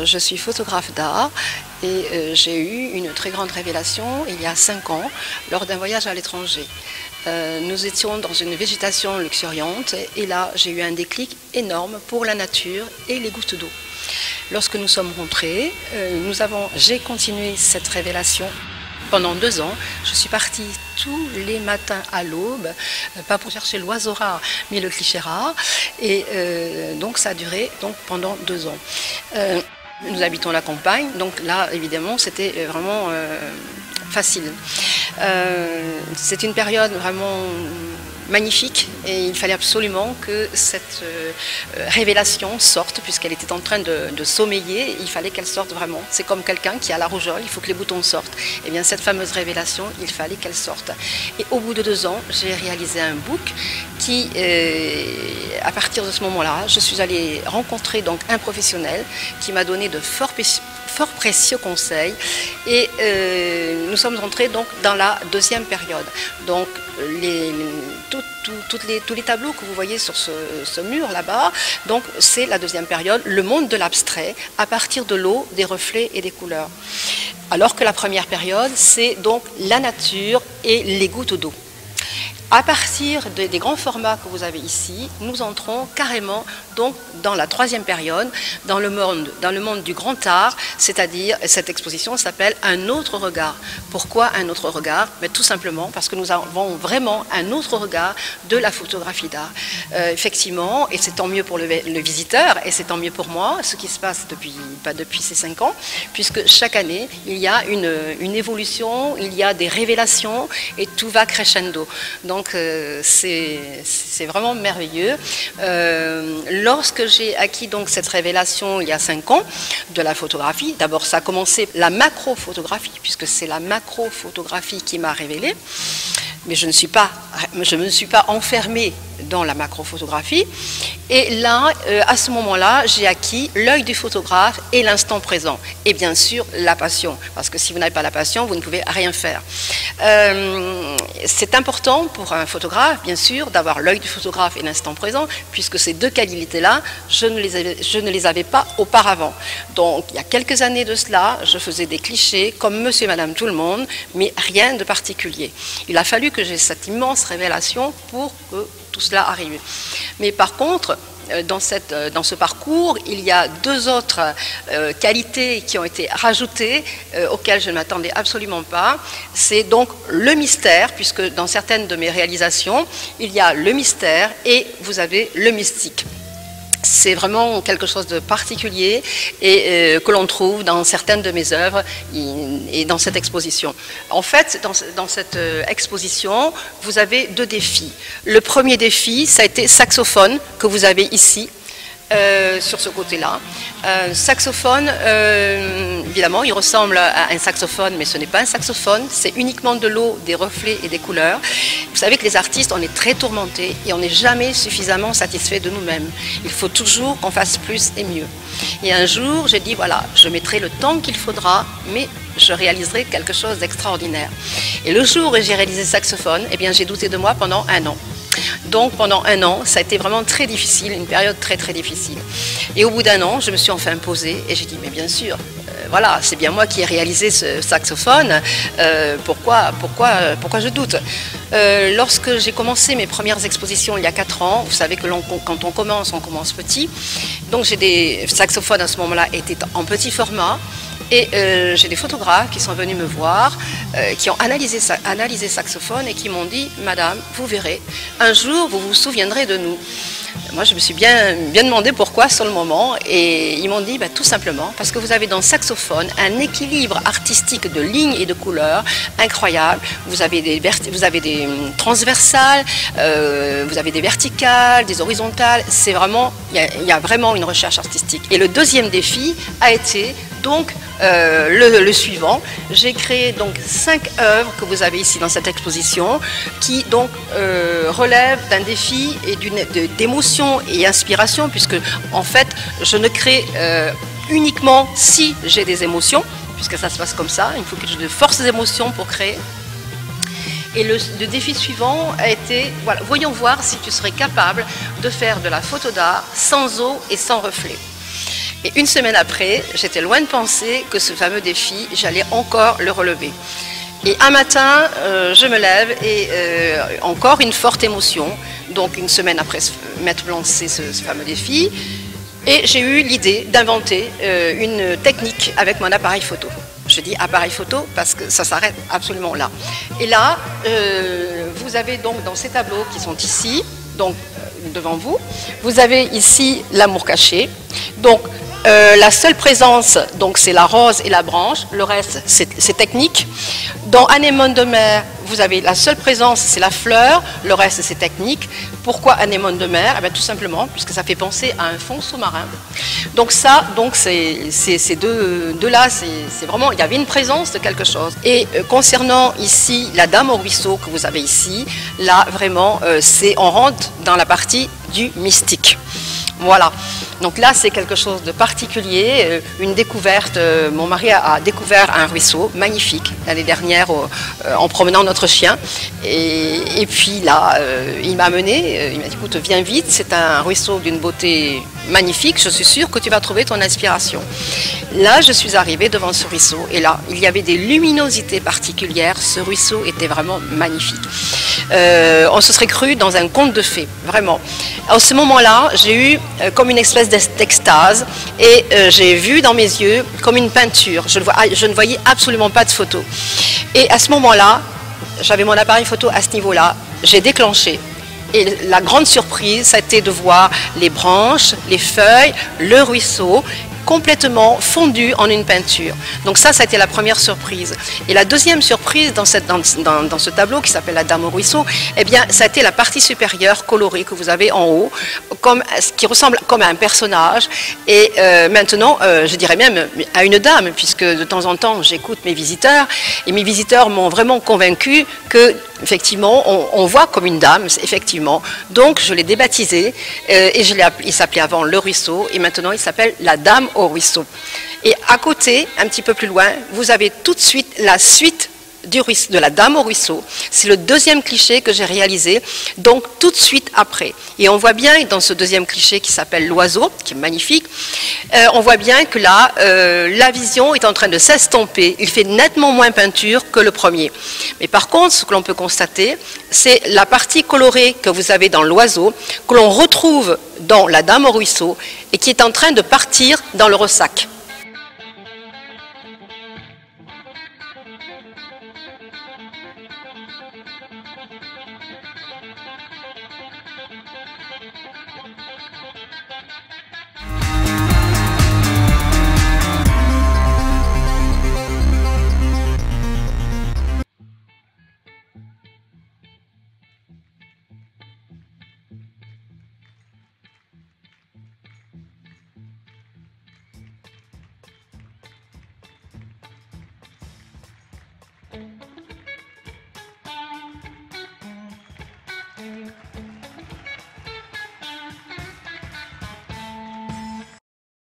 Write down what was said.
Je suis photographe d'art et j'ai eu une très grande révélation il y a 5 ans lors d'un voyage à l'étranger. Nous étions dans une végétation luxuriante et là j'ai eu un déclic énorme pour la nature et les gouttes d'eau. Lorsque nous sommes rentrés, j'ai continué cette révélation. Pendant 2 ans, je suis partie tous les matins à l'aube, pas pour chercher l'oiseau rare, mais le cliché rare. Et donc ça a duré pendant 2 ans. Nous habitons la campagne, donc là évidemment c'était vraiment facile. C'est une période vraiment magnifique et il fallait absolument que cette révélation sorte puisqu'elle était en train de sommeiller, il fallait qu'elle sorte vraiment. C'est comme quelqu'un qui a la rougeole, il faut que les boutons sortent. Et bien cette fameuse révélation, il fallait qu'elle sorte. Et au bout de 2 ans, j'ai réalisé un book qui, à partir de ce moment-là, je suis allée rencontrer donc un professionnel qui m'a donné de fort précieux conseils et nous sommes entrés donc dans la 2e période. Donc tous les tableaux que vous voyez sur ce mur là-bas, donc c'est la 2e période, le monde de l'abstrait à partir de l'eau, des reflets et des couleurs. Alors que la 1re période, c'est donc la nature et les gouttes d'eau. À partir des grands formats que vous avez ici, nous entrons carrément donc dans la 3e période, dans le monde du grand art, c'est-à-dire cette exposition s'appelle Un autre regard. Pourquoi un autre regard? Mais tout simplement parce que nous avons vraiment un autre regard de la photographie d'art. Effectivement, et c'est tant mieux pour le visiteur, et c'est tant mieux pour moi, ce qui se passe depuis ces 5 ans, puisque chaque année, il y a une évolution, il y a des révélations, et tout va crescendo. Donc c'est vraiment merveilleux. Lorsque j'ai acquis donc cette révélation il y a 5 ans de la photographie, d'abord ça a commencé la macro-photographie, puisque c'est la macro-photographie qui m'a révélée, mais je ne me suis pas enfermée dans la macro-photographie. Et là, à ce moment-là, j'ai acquis l'œil du photographe et l'instant présent. Et bien sûr, la passion. Parce que si vous n'avez pas la passion, vous ne pouvez rien faire. C'est important pour un photographe, bien sûr, d'avoir l'œil du photographe et l'instant présent, puisque ces 2 qualités-là, je ne les avais pas auparavant. Donc, il y a quelques années de cela, je faisais des clichés comme monsieur et madame tout le monde, mais rien de particulier. Il a fallu que j'ai cette immense révélation pour que tout cela arrive. Mais par contre, dans ce parcours, il y a 2 autres qualités qui ont été rajoutées, auxquelles je ne m'attendais absolument pas. C'est donc le mystère, puisque dans certaines de mes réalisations, il y a le mystère et vous avez le mystique. C'est vraiment quelque chose de particulier et que l'on trouve dans certaines de mes œuvres et dans cette exposition. En fait, dans cette exposition, vous avez 2 défis. Le premier défi, ça a été saxophone, que vous avez ici, sur ce côté-là. Saxophone, évidemment, il ressemble à un saxophone, mais ce n'est pas un saxophone, c'est uniquement de l'eau, des reflets et des couleurs. Vous savez que les artistes, on est très tourmentés et on n'est jamais suffisamment satisfait de nous-mêmes. Il faut toujours qu'on fasse plus et mieux. Et un jour, j'ai dit, voilà, je mettrai le temps qu'il faudra, mais je réaliserai quelque chose d'extraordinaire. Et le jour où j'ai réalisé saxophone, eh bien, j'ai douté de moi pendant 1 an. Donc pendant 1 an, ça a été vraiment très difficile, une période très très difficile. Et au bout d'1 an, je me suis enfin posée et j'ai dit, mais bien sûr, voilà, c'est bien moi qui ai réalisé ce saxophone, pourquoi je doute? Lorsque j'ai commencé mes premières expositions il y a 4 ans, vous savez que quand on commence petit, donc j'ai des saxophones à ce moment-là étaient en petit format. Et j'ai des photographes qui sont venus me voir, qui ont analysé saxophone et qui m'ont dit « Madame, vous verrez, un jour vous vous souviendrez de nous ». Moi, je me suis bien demandé pourquoi sur le moment et ils m'ont dit bah, tout simplement parce que vous avez dans le saxophone un équilibre artistique de lignes et de couleurs incroyable. Vous avez des transversales, vous avez des verticales, des horizontales. C'est vraiment, il y a vraiment une recherche artistique. Et le deuxième défi a été donc le suivant. J'ai créé donc 5 œuvres que vous avez ici dans cette exposition qui donc relèvent d'un défi et d'émotion et inspiration puisque en fait je ne crée uniquement si j'ai des émotions puisque ça se passe comme ça, il faut que j'ai de fortes émotions pour créer. Et le défi suivant a été, voilà, voyons voir si tu serais capable de faire de la photo d'art sans eau et sans reflet. Et une semaine après, j'étais loin de penser que ce fameux défi, j'allais encore le relever. Et un matin, je me lève et encore une forte émotion. Donc une semaine après m'être lancé ce fameux défi, et j'ai eu l'idée d'inventer une technique avec mon appareil photo. Je dis appareil photo parce que ça s'arrête absolument là. Et là, vous avez donc dans ces tableaux qui sont ici, donc devant vous, vous avez ici l'amour caché. Donc la seule présence, donc c'est la rose et la branche, le reste c'est technique. Dans Anémone de mer, vous avez la seule présence, c'est la fleur, le reste c'est technique. Pourquoi Anémone de mer? Eh bien, tout simplement puisque ça fait penser à un fond sous-marin. Donc ça, donc ces deux-là, c'est vraiment, il y avait une présence de quelque chose. Et concernant ici la dame au ruisseau que vous avez ici, là vraiment, on rentre dans la partie du mystique. Voilà, donc là c'est quelque chose de particulier, une découverte. Mon mari a découvert un ruisseau magnifique l'année dernière en promenant notre chien, et puis là il m'a amené, il m'a dit écoute viens vite, c'est un ruisseau d'une beauté magnifique, je suis sûre que tu vas trouver ton inspiration. Là je suis arrivée devant ce ruisseau et là il y avait des luminosités particulières, ce ruisseau était vraiment magnifique. On se serait cru dans un conte de fées, vraiment. À ce moment-là, j'ai eu comme une espèce d'extase et j'ai vu dans mes yeux comme une peinture. Je ne voyais absolument pas de photo. Et à ce moment-là, j'avais mon appareil photo à ce niveau-là, j'ai déclenché. Et la grande surprise, ça a été de voir les branches, les feuilles, le ruisseau, complètement fondu en une peinture. Donc ça a été la première surprise. Et la deuxième surprise dans ce tableau qui s'appelle La Dame au ruisseau, eh bien, ça a été la partie supérieure colorée que vous avez en haut, qui ressemble comme à un personnage. Et maintenant, je dirais même à une dame, puisque de temps en temps, j'écoute mes visiteurs, et mes visiteurs m'ont vraiment convaincu que effectivement, on voit comme une dame, effectivement. Donc, je l'ai débaptisé et il s'appelait avant Le Ruisseau et maintenant, il s'appelle La Dame au Ruisseau. Et à côté, un petit peu plus loin, vous avez tout de suite la suite de La Dame au Ruisseau. C'est le deuxième cliché que j'ai réalisé, donc tout de suite après. Et on voit bien dans ce deuxième cliché qui s'appelle L'Oiseau, qui est magnifique, on voit bien que là, la vision est en train de s'estomper. Il fait nettement moins peinture que le premier. Mais par contre, ce que l'on peut constater, c'est la partie colorée que vous avez dans L'Oiseau, que l'on retrouve dans La Dame au Ruisseau, et qui est en train de partir dans le ressac.